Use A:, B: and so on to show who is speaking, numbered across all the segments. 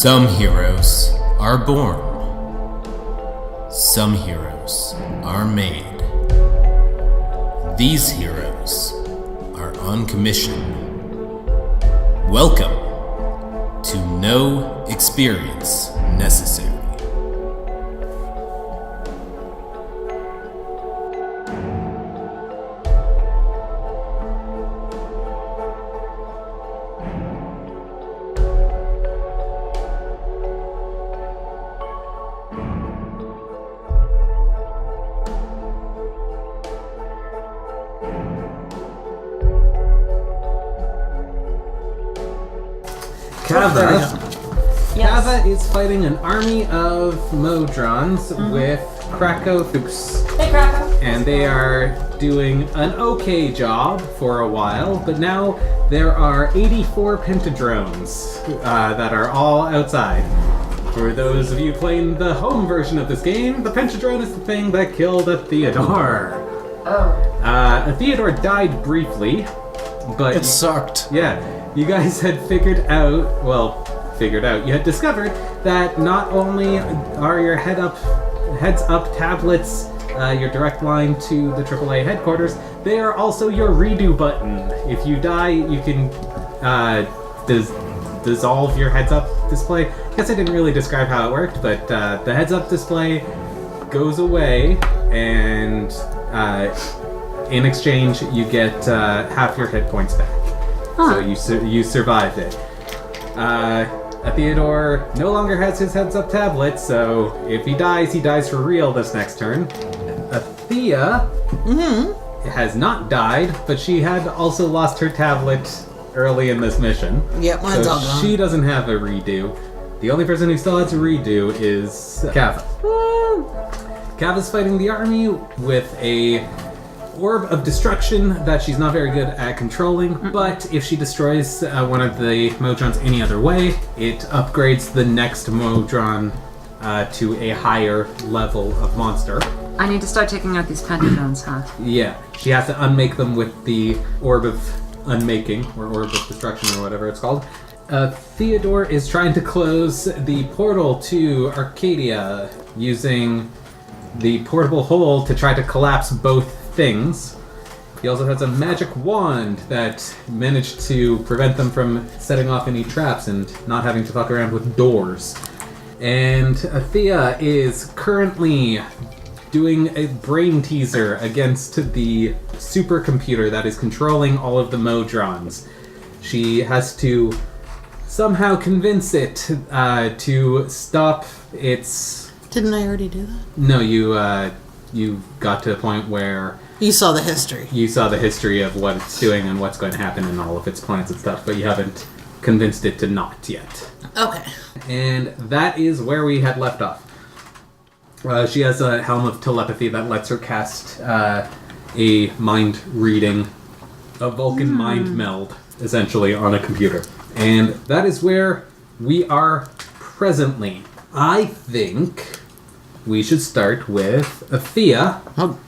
A: Some heroes are born. Some heroes are made. These heroes are on commission. Welcome to No Experience Necessary.
B: Kava is fighting an army of Modrons with Krakothus.
C: Hey, Krakow.
B: And they are doing an okay job for a while, but now there are 84 pentadrones that are all outside. For those of you playing the home version of this game, the pentadrone is the thing that killed a Theodore. A Theodore died briefly, but...
D: It sucked.
B: Yeah. You guys had you had discovered that not only are your heads-up tablets your direct line to the AAA headquarters, they are also your redo button. If you die, you can dissolve your heads-up display. I guess I didn't really describe how it worked, but the heads-up display goes away, and in exchange, you get half your hit points back. Huh. So you survived it. Theodore no longer has his heads-up tablet, so if he dies for real this next turn. Thea has not died, but she had also lost her tablet early in this mission.
E: Yep, mine's all gone.
B: She doesn't have a redo. The only person who still has a redo is Kava. Kava's fighting the army with a orb of destruction that she's not very good at controlling, but if she destroys one of the Modrons any other way, it upgrades the next Modron to a higher level of monster.
C: I need to start taking out these pentadrones, huh?
B: Yeah, she has to unmake them with the orb of unmaking, or orb of destruction, or whatever it's called. Theodore is trying to close the portal to Arcadia using the portable hole to try to collapse both things. He also has a magic wand that managed to prevent them from setting off any traps and not having to fuck around with doors. And Thea is currently doing a brain teaser against the supercomputer that is controlling all of the Modrons. She has to somehow convince it to stop its...
E: Didn't I already do that?
B: No, you got to a point where...
E: You saw the history.
B: You saw the history of what it's doing and what's going to happen and all of its plans and stuff, but you haven't convinced it to not yet.
E: Okay.
B: And that is where we had left off. She has a helm of telepathy that lets her cast a mind reading, a Vulcan mind meld, essentially, on a computer. And that is where we are presently. I think we should start with Thea.
E: Oh,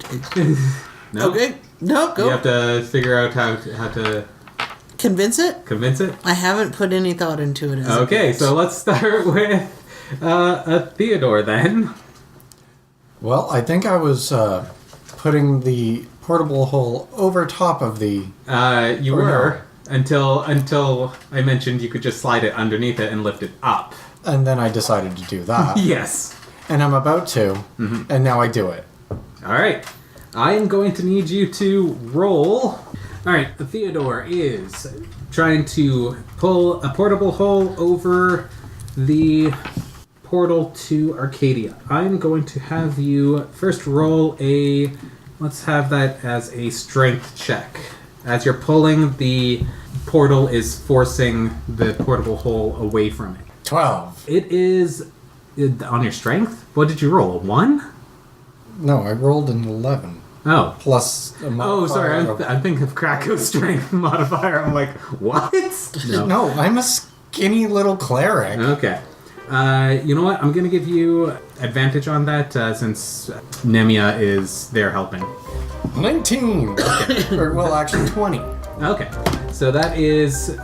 B: No?
E: Okay. No, go.
B: You have to figure out how to...
E: Convince it?
B: Convince it?
E: I haven't put any thought into it.
B: Okay, so let's start with Theodore then.
D: Well, I think I was putting the portable hole over top of the...
B: You were, until I mentioned you could just slide it underneath it and lift it up.
D: And then I decided to do that.
B: Yes.
D: And I'm about to, and now I do it.
B: Alright. I am going to need you to roll. Alright, Theodore is trying to pull a portable hole over the portal to Arcadia. I'm going to have you first roll a... Let's have that as a strength check. As you're pulling, the portal is forcing the portable hole away from it. 12. It is... On your strength? What did you roll? A 1?
D: No, I rolled an 11.
B: Oh.
D: Plus a modifier.
B: Oh, sorry. I'm thinking of Krakow's strength modifier. I'm like, what?
D: No, I'm a skinny little cleric.
B: Okay. You know what? I'm going to give you advantage on that since Nemia is there helping.
D: 19! Okay. Well, actually 20.
B: Okay. So that is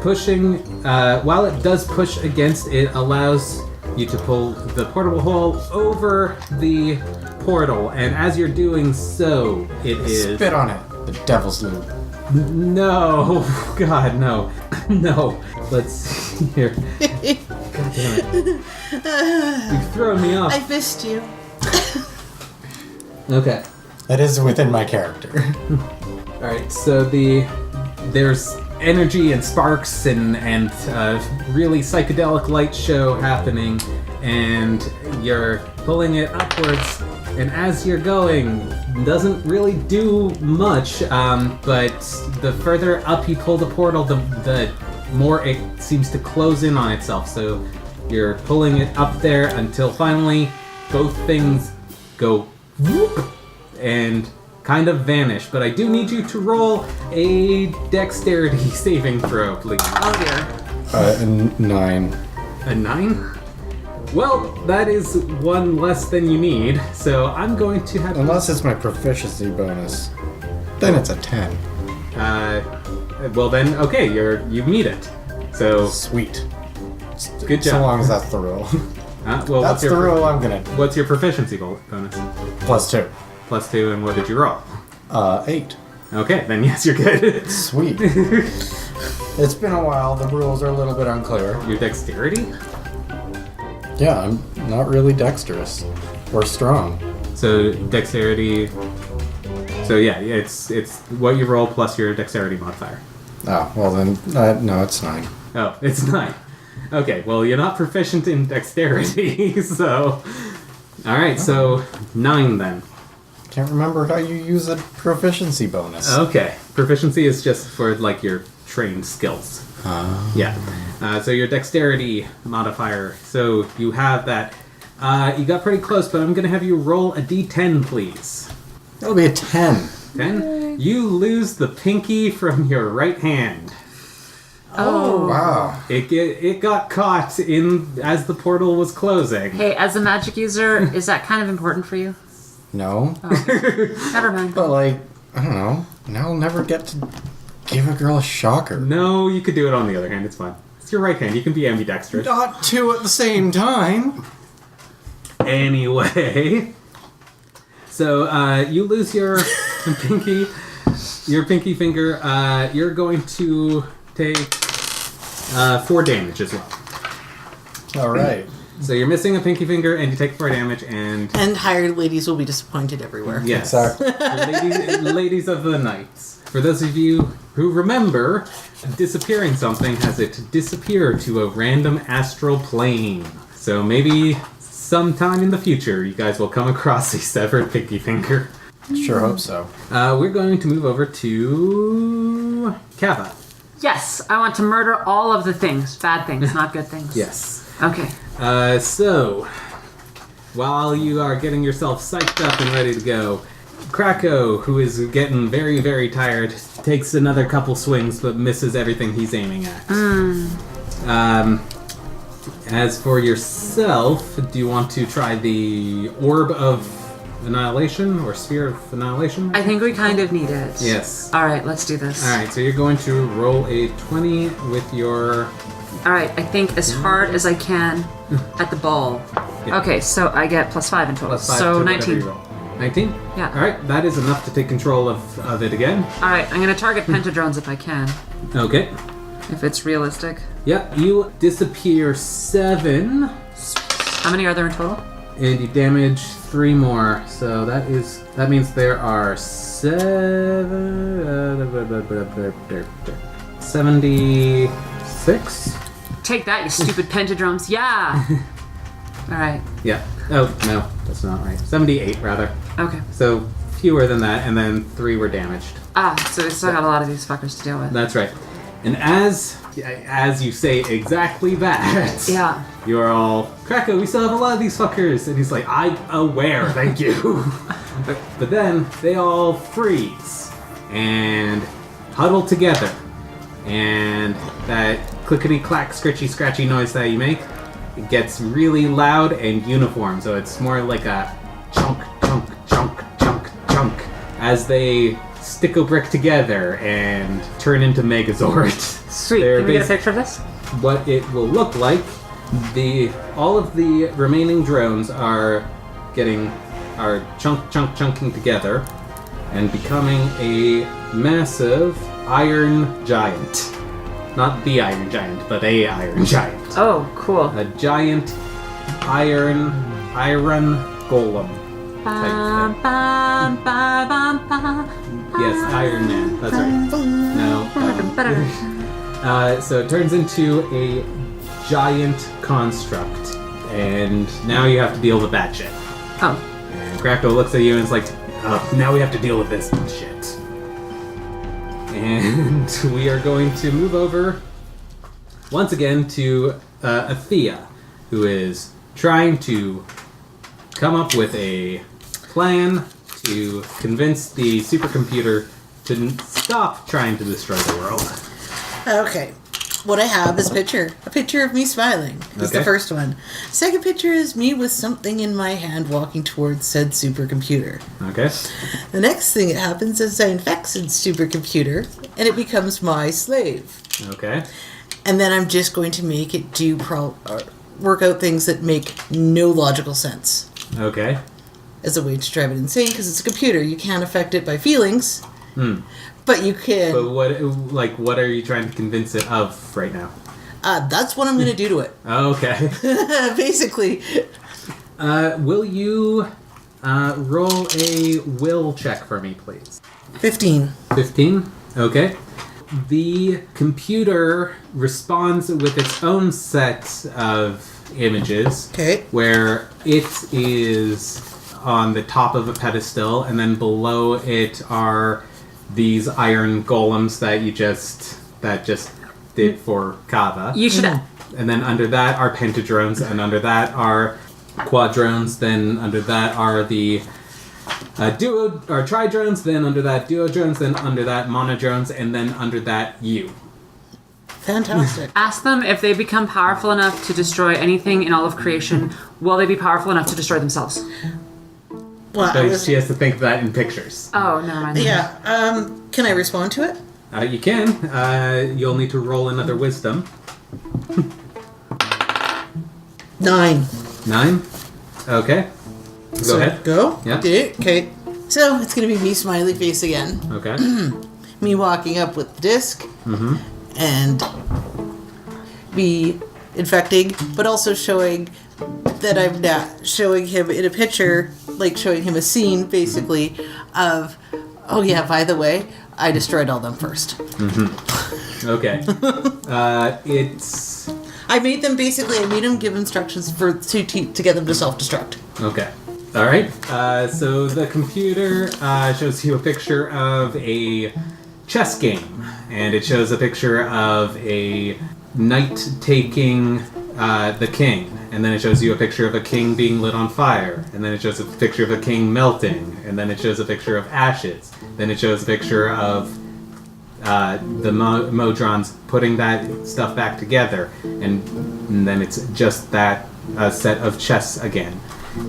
B: pushing, while it does push against, it allows you to pull the portable hole over the portal, and as you're doing so, it is...
D: Spit on it. The devil's loot.
B: No, God, no. No. Let's see here. God damn it. You've thrown me off.
E: I missed you.
B: Okay.
D: That is within my character.
B: Alright, so there's energy and sparks and really psychedelic light show happening, and you're pulling it upwards, and as you're going, doesn't really do much, but the further up you pull the portal, the more it seems to close in on itself. So you're pulling it up there until finally both things go whoop and kind of vanish. But I do need you to roll a dexterity saving throw, please.
C: Oh dear.
D: 9.
B: A 9? Well, that is one less than you need, so I'm going to have
D: Unless it's my proficiency bonus. Then it's a 10.
B: well then, okay, you meet it. So,
D: Sweet.
B: good
D: So
B: job.
D: long as that's the rule.
B: Well,
D: That's the rule I'm gonna do.
B: What's your proficiency bonus?
D: +2.
B: Plus 2, and what did you roll?
D: 8.
B: Okay, then yes, you're good.
D: Sweet. It's been a while. The rules are a little bit unclear.
B: Your dexterity?
D: Yeah, I'm not really dexterous. Or strong.
B: So dexterity. So yeah, it's what you roll plus your dexterity modifier.
D: Oh, well then, no, it's 9.
B: Oh, it's 9. Okay, well you're not proficient in dexterity, so. All right, so 9 then.
D: Can't remember how you use a proficiency bonus.
B: Okay, proficiency is just for like your trained skills. Yeah. So your dexterity modifier. So you have that. You got pretty close, but I'm gonna have you roll a d10, please.
D: That'll be a 10.
B: 10. You lose the pinky from your right hand.
C: Oh.
D: Wow.
B: It got caught in as the portal was closing.
C: Hey, as a magic user, is that kind of important for you?
D: No.
C: Never mind.
D: But like, I don't know. Now I'll never get to give a girl a shocker.
B: No, you could do it on the other hand. It's fine. It's your right hand. You can be ambidextrous.
D: Not two at the same time.
B: Anyway, so you lose your pinky finger. You're going to take 4 damage as well.
D: All right.
B: So you're missing a pinky finger, and you take 4 damage. And
E: And hired ladies will be disappointed everywhere.
B: yes,
D: Exactly.
B: ladies of the nights. For those of you who remember, disappearing something has it disappear to a random astral plane. So maybe sometime in the future, you guys will come across a severed pinky finger.
D: Sure hope so.
B: We're going to move over to Kava.
C: Yes, I want to murder all of the things. Bad things, not good things.
B: Yes.
C: Okay.
B: So, while you are getting yourself psyched up and ready to go, Krakow, who is getting very, very tired, takes another couple swings but misses everything he's aiming at. As for yourself, do you want to try the Orb of Annihilation or Sphere of Annihilation?
C: I think we kind of need it.
B: Yes.
C: Alright, let's do this.
B: Alright, so you're going to roll a 20 with your...
C: Alright, I think as hard as I can at the ball.
B: Yeah.
C: Okay, so I get +5 in total.
B: plus 5
C: So
B: to whatever
C: 19.
B: you roll. 19?
C: Yeah.
B: Alright, that is enough to take control of it again.
C: Alright, I'm gonna target pentadrones if I can.
B: Okay.
C: If it's realistic.
B: Yep, you disappear 7,
C: How many are there in total?
B: and you damage 3 more. So that means there are 76.
C: Take that, you stupid pentadrones. Yeah! Alright,
B: Yeah. Oh no, that's not right. 78 rather.
C: okay.
B: So fewer than that, and then 3 were damaged.
C: So we still got a lot of these fuckers to deal with.
B: That's right. And as you say exactly that,
C: Yeah.
B: you're all, Krakow, we still have a lot of these fuckers. And he's like, I'm aware, thank you. But then they all freeze and huddle together. And that clickety-clack, scritchy-scratchy noise that you make, it gets really loud and uniform. So it's more like a chunk, chunk, chunk, chunk, chunk as they sticko brick together and turn into Megazord.
C: Sweet.
B: They're
C: Can we get a
B: basi-
C: picture of this?
B: What it will look like, all of the remaining drones are chunking together and becoming a massive iron giant. Not the iron giant, but a iron giant.
C: Oh, cool.
B: A giant iron golem type thing. Yes, Iron Man. That's right. No. So it turns into a giant construct, and now you have to deal with that shit.
C: Oh.
B: And Krakow looks at you and is like, now we have to deal with this shit. And we are going to move over once again to Athea, who is trying to come up with a plan to convince the supercomputer to stop trying to destroy the world.
E: Okay. What I have is a picture of me smiling. Is the
B: Okay.
E: first one. Second picture is me with something in my hand walking towards said supercomputer.
B: Okay.
E: The next thing that happens is I infect said supercomputer, and it becomes my slave.
B: Okay.
E: And then I'm just going to make it work out things that make no logical sense
B: Okay.
E: as a way to drive it insane, because it's a computer. You can't affect it by feelings, but you can.
B: But what are you trying to convince it of right now?
E: That's what I'm going to do to it.
B: Okay.
E: Basically.
B: Will you roll a will check for me, please?
E: 15.
B: 15? Okay. The computer responds with its own set of images.
E: Okay.
B: Where it is on the top of a pedestal, and then below it are these iron golems that just did for Kava.
C: You should.
B: And then under that are pentadrones, and under that are quadrones, then under that are the tridrones, then under that duodrones, then under that monodrones, and then under that you.
E: Fantastic.
C: Ask them if they become powerful enough to destroy anything in all of creation, will they be powerful enough to destroy themselves?
E: Well,
B: So she has to think of that in pictures.
C: Oh, never mind.
E: yeah. Can I respond to it?
B: You can. You'll need to roll another wisdom.
E: 9.
B: 9? Okay. Go ahead.
E: Go?
B: Yeah.
E: Okay. So it's going to be me smiley face again.
B: Okay.
E: Me walking up with the disc. And me infecting, but also showing that I'm not showing him in a picture, like showing him a scene, basically, of, oh yeah, by the way, I destroyed all them first.
B: Okay. It's...
E: I made them give instructions to get them to self-destruct.
B: Okay. Alright. So the computer shows you a picture of a chess game. And it shows a picture of a knight taking the king. And then it shows you a picture of a king being lit on fire. And then it shows a picture of a king melting. And then it shows a picture of ashes. Then it shows a picture of the Modrons putting that stuff back together. And then it's just that set of chess again.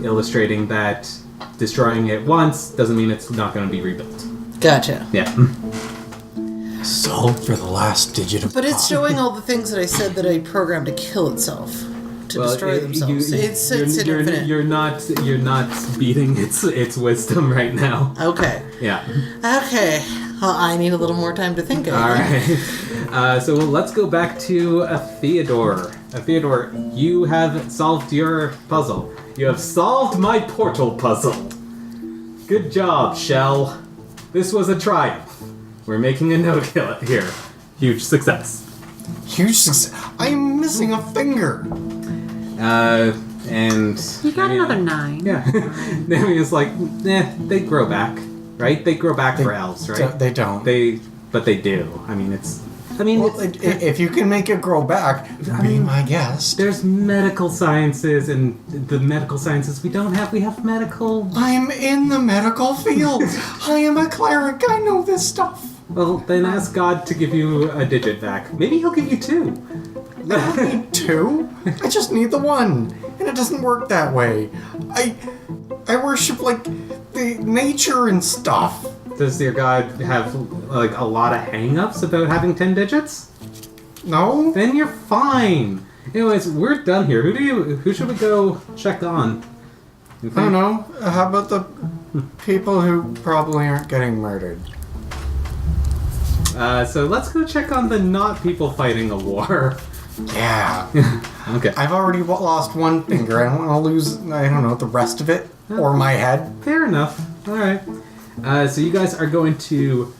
B: Illustrating that destroying it once doesn't mean it's not going to be rebuilt.
E: Gotcha.
B: Yeah.
D: Solved for the last digit of
E: But it's
D: pi.
E: showing all the things that I said that I programmed to kill itself, to destroy themselves. It's infinite.
B: You're not beating its wisdom right now.
E: Okay.
B: Yeah.
E: Okay. Well, I need a little more time to think.
B: All right. So let's go back to Theodore. Theodore, you have solved your puzzle. You have solved my portal puzzle. Good job, Shell. This was a triumph. We're making a note here. Huge success.
D: Huge success. I'm missing a finger.
B: And
C: You got another 9.
B: Yeah. Namia's like, they grow back, right? They grow back for elves, right?
D: They don't.
B: But they do. I mean, it's.
D: Well, if you can make it grow back, be my guest.
B: There's medical sciences, and the medical sciences we don't have. We have medical.
D: I'm in the medical field. I am a cleric. I know this stuff.
B: Well, then ask God to give you a digit back. Maybe He'll give you 2.
D: I don't need 2. I just need the 1, and it doesn't work that way. I worship like the nature and stuff.
B: Does your god have like a lot of hang-ups about having 10 digits?
D: No?
B: Then you're fine. Anyways, we're done here. Who should we go check on?
D: I don't know. How about the people who probably aren't getting murdered?
B: So let's go check on the not people fighting a war.
D: Yeah.
B: Okay.
D: I've already lost one finger. I don't want to lose, I don't know, the rest of it. Or my head.
B: Fair enough. Alright. So you guys are going to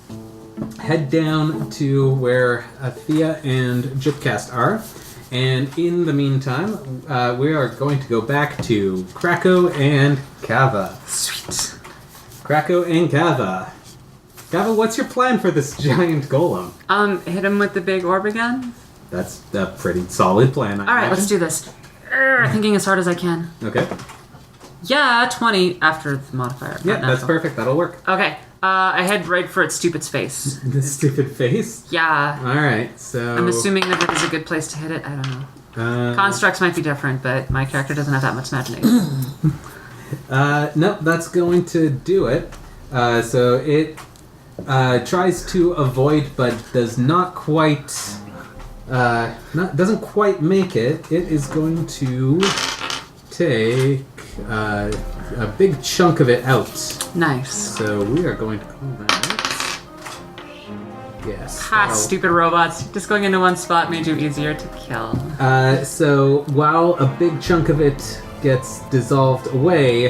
B: head down to where Thea and Jipcast are. And in the meantime, we are going to go back to Krakow and Kava.
C: Sweet.
B: Krakow and Kava. Kava, what's your plan for this giant golem?
C: Hit him with the big orb again.
B: That's a pretty solid plan, I
C: All right,
B: imagine.
C: let's do this. Thinking as hard as I can.
B: Okay.
C: Yeah, 20 after the modifier.
B: Yeah,
C: not
B: that's
C: natural.
B: perfect. That'll work.
C: Okay. I head right for its stupid face.
B: The stupid face.
C: Yeah.
B: Alright, so...
C: I'm assuming that is a good place to hit it. I don't know. Constructs might be different, but my character doesn't have that much imagination.
B: No, that's going to do it. So it tries to avoid, but does not quite... doesn't quite make it. It is going to take a big chunk of it out.
C: Nice.
B: So we are going to call that... Yes.
C: Ha,
B: that'll-
C: stupid robots. Just going into one spot made you easier to kill.
B: So while a big chunk of it gets dissolved away,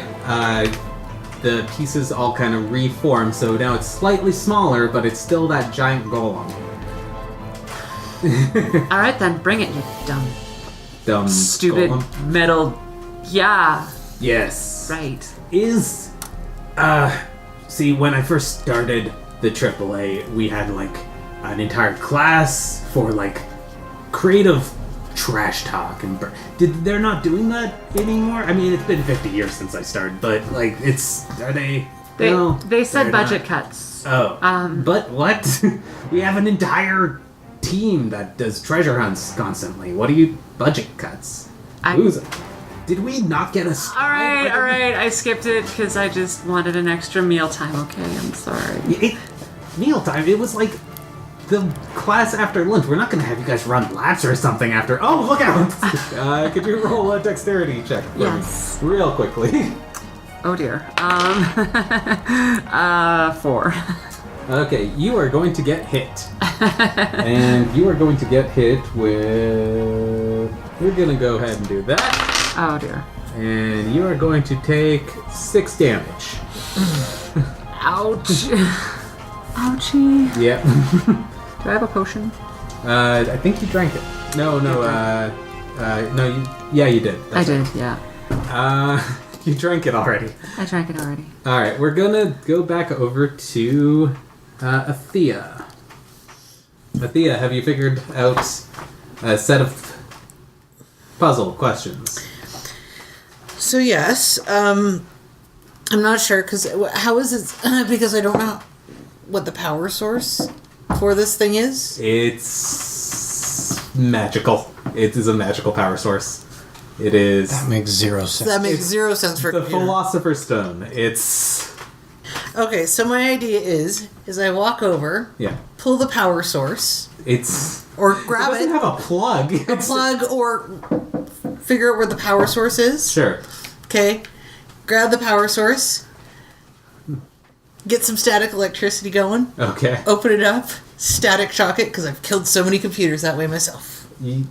B: the pieces all kind of reform. So now it's slightly smaller, but it's still that giant golem.
C: Alright then, bring it, you dumb, stupid
B: golem.
C: metal. Yeah,
B: Yes.
C: right.
B: See, when I first started the AAA, we had like an entire class for like creative trash talk and they're not doing that anymore. I mean, it's been 50 years since I started, but like
C: They said
B: they're
C: budget
B: not.
C: cuts.
B: Oh, but what? We have an entire team that does treasure hunts constantly. What are you budget cuts? Did we not get a
C: Alright, I skipped it because I just wanted an extra mealtime, okay? I'm sorry.
B: Mealtime, it was like the class after lunch. We're not going to have you guys run laps or something after. Oh, look out! Could you roll a dexterity check for
C: Yes.
B: me? Real quickly.
C: Oh dear. 4.
B: Okay, you are going to get hit. And you are going to get hit with... We're going to go ahead and do that.
C: Oh dear.
B: And you are going to take 6 damage.
C: Ouch. Ouchie.
B: Yep.
C: Do I have a potion?
B: I think you drank it. No, you did.
C: I did, yeah.
B: You drank it already.
C: I drank it already.
B: Alright, we're gonna go back over to Athea. Athea, have you figured out a set of puzzle questions?
E: So yes, I'm not sure because how is it? Because I don't know what the power source for this thing is.
B: It's magical. It is a magical power source. It is
D: That makes 0 sense.
E: That makes 0 sense for a
B: the
E: computer.
B: Philosopher's Stone. It's
E: Okay, so my idea is I walk over,
B: yeah.
E: pull the power source,
B: It's
E: or
B: it
E: grab
B: doesn't
E: it,
B: have a plug.
E: a plug, or figure out where the power source is.
B: Sure.
E: Okay, grab the power source, get some static electricity going,
B: Okay.
E: open it up, static shock it, because I've killed so many computers that way myself.
B: You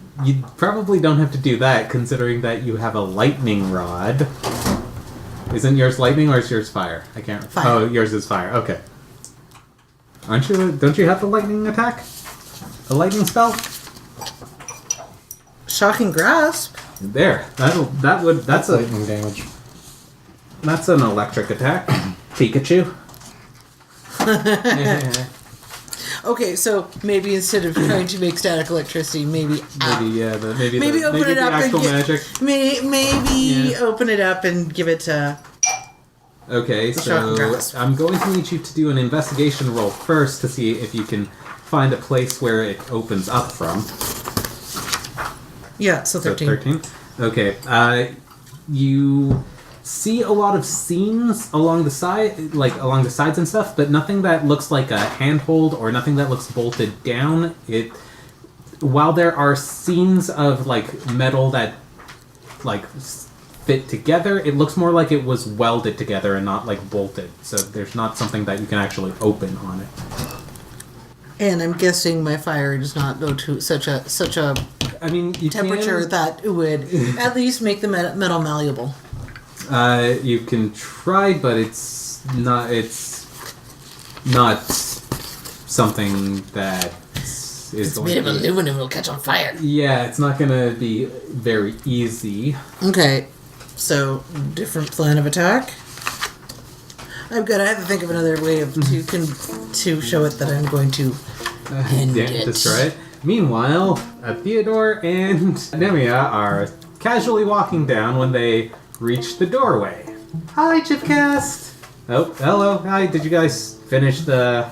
B: probably don't have to do that, considering that you have a lightning rod. Isn't yours lightning or is yours fire? I can't.
E: Fire.
B: Oh, yours is fire. Okay. Don't you have the lightning attack? A lightning spell?
E: Shocking grasp.
B: There. That's
D: Lightning damage.
B: That's an electric attack. Pikachu.
E: Okay, so maybe instead of trying to make static electricity, maybe
B: Maybe
E: maybe open it up and
B: actual
E: get,
B: magic.
E: maybe
B: Yeah.
E: open it up and give it to.
B: Okay,
E: The
B: so
E: shocking grasp.
B: I'm going to need you to do an investigation roll first to see if you can find a place where it opens up from.
E: Yeah, so 13.
B: So 13. Okay. You see a lot of seams along the side, like along the sides and stuff, but nothing that looks like a handhold or nothing that looks bolted down. While there are seams of like metal that like fit together, it looks more like it was welded together and not like bolted. So there's not something that you can actually open on it.
E: And I'm guessing my fire does not go to such a
B: I mean, you
E: temperature
B: can,
E: that it would at least make the metal malleable.
B: you can try, but it's not something that is
E: It's
B: going
E: made of
B: to be,
E: aluminum, it'll catch on fire.
B: yeah, it's not going to be very easy.
E: Okay, so different plan of attack. I have to think of another way of to show it that I'm going to end it.
B: Destroy it. Meanwhile, Theodore and Nemia are casually walking down when they reach the doorway. Hi, Chipcast! Oh, hello. Hi, did you guys finish the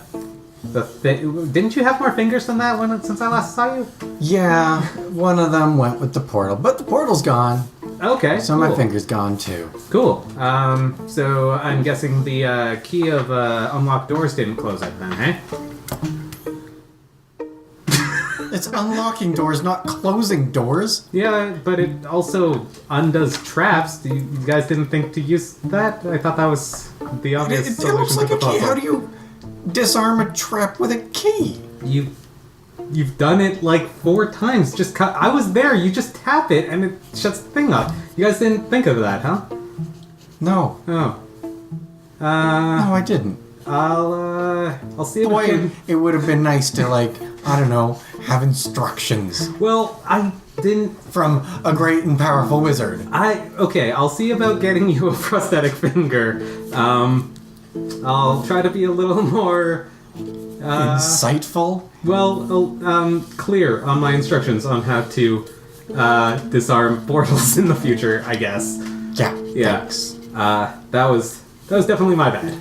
B: thing? Didn't you have more fingers than that since I last saw you?
D: Yeah, one of them went with the portal, but the portal's gone.
B: Okay,
D: So
B: cool.
D: my finger's gone too.
B: Cool. So I'm guessing the key of unlocked doors didn't close it then, eh?
D: It's unlocking doors, not closing doors.
B: Yeah, but it also undoes traps. You guys didn't think to use that? I thought that was the obvious
D: It
B: solution
D: looks like
B: to
D: a
B: the
D: key.
B: puzzle.
D: How do you disarm a trap with a key?
B: You've done it like 4 times. I was there. You just tap it and it shuts the thing up. You guys didn't think of that, huh?
D: No.
B: Oh.
D: No, I didn't.
B: I'll see if I
D: Boy,
B: can...
D: it would have been nice to, like, I don't know, have instructions
B: Well, I didn't...
D: from a great and powerful wizard.
B: Okay, I'll see about getting you a prosthetic finger. I'll try to be a little more...
D: Insightful?
B: Clear on my instructions on how to disarm portals in the future, I guess.
D: Yeah. Thanks.
B: That was definitely my bad.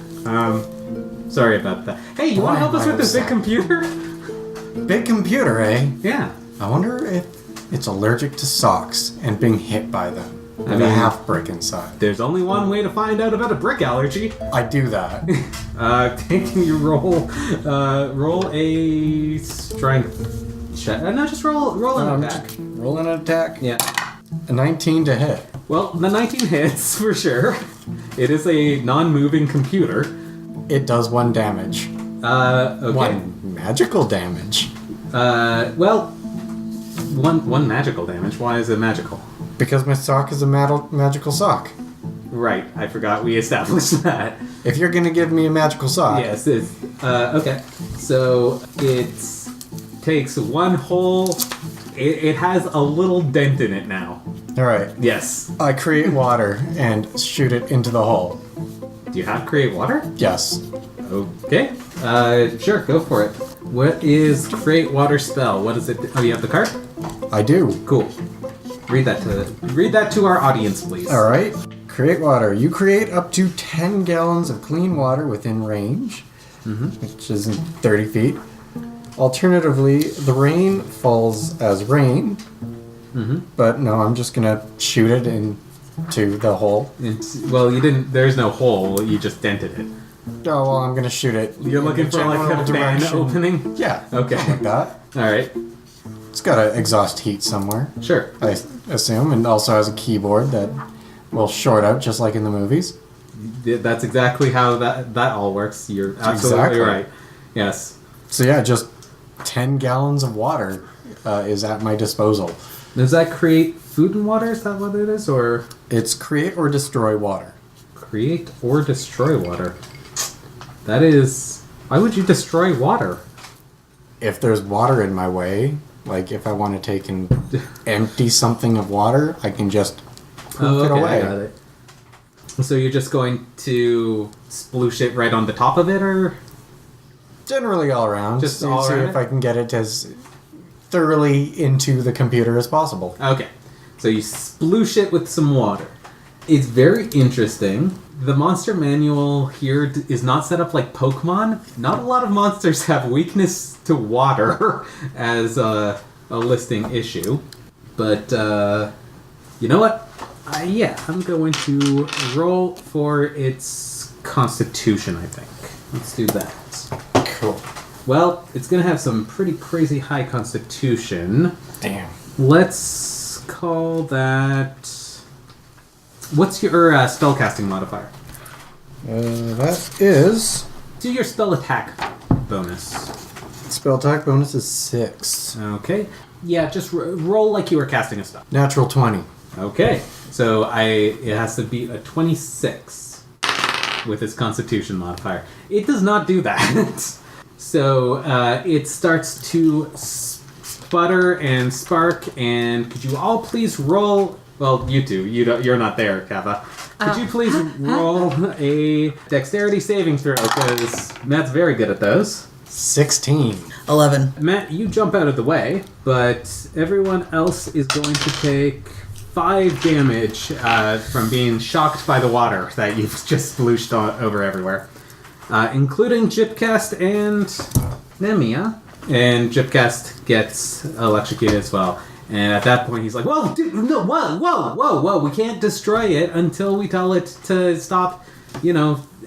B: Sorry about that. Hey, you want to help us
D: Why
B: with this big
D: was
B: computer?
D: Big computer, eh?
B: Yeah.
D: I wonder if it's allergic to socks and being hit by them. With
B: mean-
D: a half brick inside.
B: There's only one way to find out about a brick allergy.
D: I do that.
B: Can you roll a strength check? No, just roll an attack.
D: Just rolling an attack.
B: Yeah.
D: A 19 to hit.
B: Well, the 19 hits for sure. It is a non-moving computer.
D: It does 1 damage.
B: Okay.
D: 1 magical damage.
B: One magical damage. Why is it magical?
D: Because my sock is a magical sock.
B: Right, I forgot we established that.
D: If you're gonna give me a magical sock,
B: Yes, it's... okay. So, it takes 1 whole... It has a little dent in it now.
D: alright.
B: Yes.
D: I create water and shoot it into the hole.
B: Do you have create water?
D: Yes.
B: Okay. Sure, go for it. What is create water spell? What is it? Oh, you have the card?
D: I do.
B: Cool. Read that to our audience, please.
D: Alright. Create water. You create up to 10 gallons of clean water within range, which is in 30 feet. Alternatively, the rain falls as rain. But no, I'm just gonna shoot it into the hole.
B: Well, you didn't. There's no hole. You just dented it.
D: Oh, well, I'm gonna shoot it.
B: You're looking
D: in
B: for like
D: general
B: a fan
D: direction.
B: opening.
D: Yeah.
B: Okay.
D: something like that.
B: All right.
D: It's got to exhaust heat somewhere,
B: Sure.
D: I assume, and also has a keyboard that will short out just like in the movies.
B: That's exactly how that all works. You're absolutely
D: Exactly.
B: right. Yes.
D: So yeah, just 10 gallons of water is at my disposal.
B: Does that create food and water? Is that what it is, or
D: It's create or destroy water.
B: create or destroy water? That is. Why would you destroy water?
D: If there's water in my way, like if I want to take and empty something of water, I can just poof it away.
B: I got it. So you're just going to sploosh it right on the top of it, or?
D: Generally all around.
B: Just
D: to
B: all
D: see
B: around
D: if
B: it?
D: I can get it as thoroughly into the computer as possible.
B: Okay. So you sploosh it with some water. It's very interesting. The monster manual here is not set up like Pokemon. Not a lot of monsters have weakness to water as a listing issue. But, you know what? Yeah, I'm going to roll for its constitution, I think. Let's do that.
D: Cool.
B: Well, it's going to have some pretty crazy high constitution.
D: Damn.
B: Let's call that... What's your spellcasting modifier?
D: That is...
B: Do your spell attack bonus.
D: Spell attack bonus is 6.
B: Okay. Yeah, just roll like you were casting a spell.
D: Natural 20.
B: Okay. So it has to beat a 26 with its constitution modifier. It does not do that. So it starts to sputter and spark, and could you all please roll... Well, you two. You're not there, Kappa. Could you please roll a dexterity saving throw, because Matt's very good at those.
D: 16.
E: 11.
B: Matt, you jump out of the way, but everyone else is going to take 5 damage from being shocked by the water that you've just splooshed over everywhere. Including Gypcast and Nemia. And Gypcast gets electrocuted as well. And at that point, he's like, whoa, dude, no, whoa, we can't destroy it until we tell it to stop,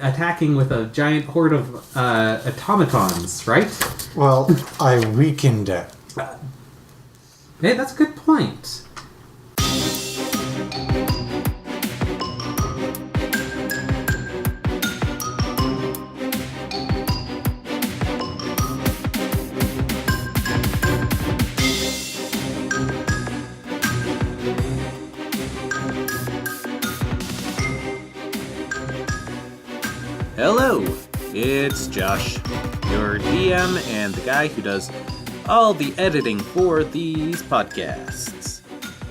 B: attacking with a giant horde of automatons, right?
D: Well, I weakened it.
B: Hey, that's a good point.
F: Hello, it's Josh, your DM and the guy who does all the editing for these podcasts.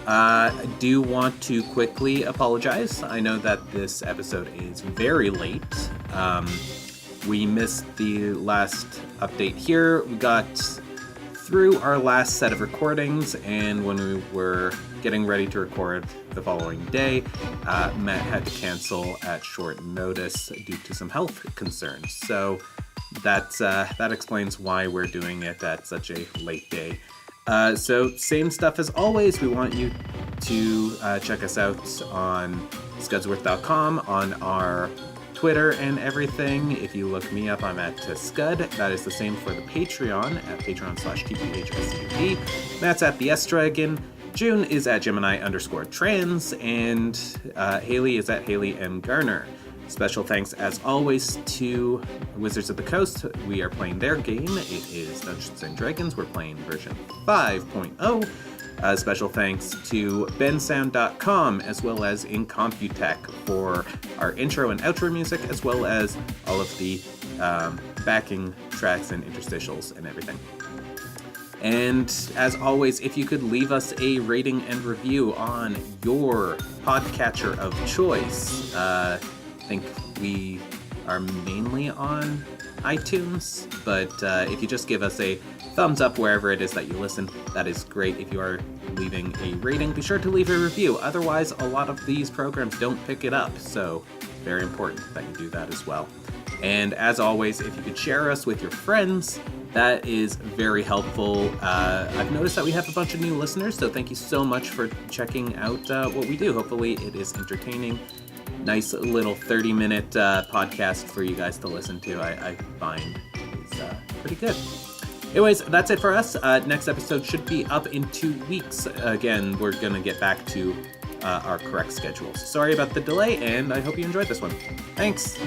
F: I do want to quickly apologize. I know that this episode is very late. We missed the last update here. We got through our last set of recordings, and when we were getting ready to record the following day, Matt had to cancel at short notice due to some health concerns. So that explains why we're doing it at such a late day. So same stuff as always. We want you to check us out on scudsworth.com, on our Twitter and everything. If you look me up, I'm at Scud. That is the same for the Patreon at patreon.com/TPHSUD. Matt's at the S-Dragon. June is at Gemini_trans, and Haley is at Haley M. Garner. Special thanks, as always, to Wizards of the Coast. We are playing their game. It is Dungeons & Dragons. We're playing version 5.0. Special thanks to bensound.com, as well as Incomputech for our intro and outro music, as well as all of the backing tracks and interstitials and everything. And as always, if you could leave us a rating and review on your podcatcher of choice. I think we are mainly on iTunes, but if you just give us a thumbs up wherever it is that you listen, that is great. If you are leaving a rating, be sure to leave a review. Otherwise, a lot of these programs don't pick it up, so very important that you do that as well. And as always, if you could share us with your friends, that is very helpful. I've noticed that we have a bunch of new listeners, so thank you so much for checking out what we do. Hopefully it is entertaining. Nice little 30-minute podcast for you guys to listen to, I find is pretty good. Anyways, that's it for us. Next episode should be up in 2 weeks. Again, we're going to get back to our correct schedules. Sorry about the delay, and I hope you enjoyed this one. Thanks!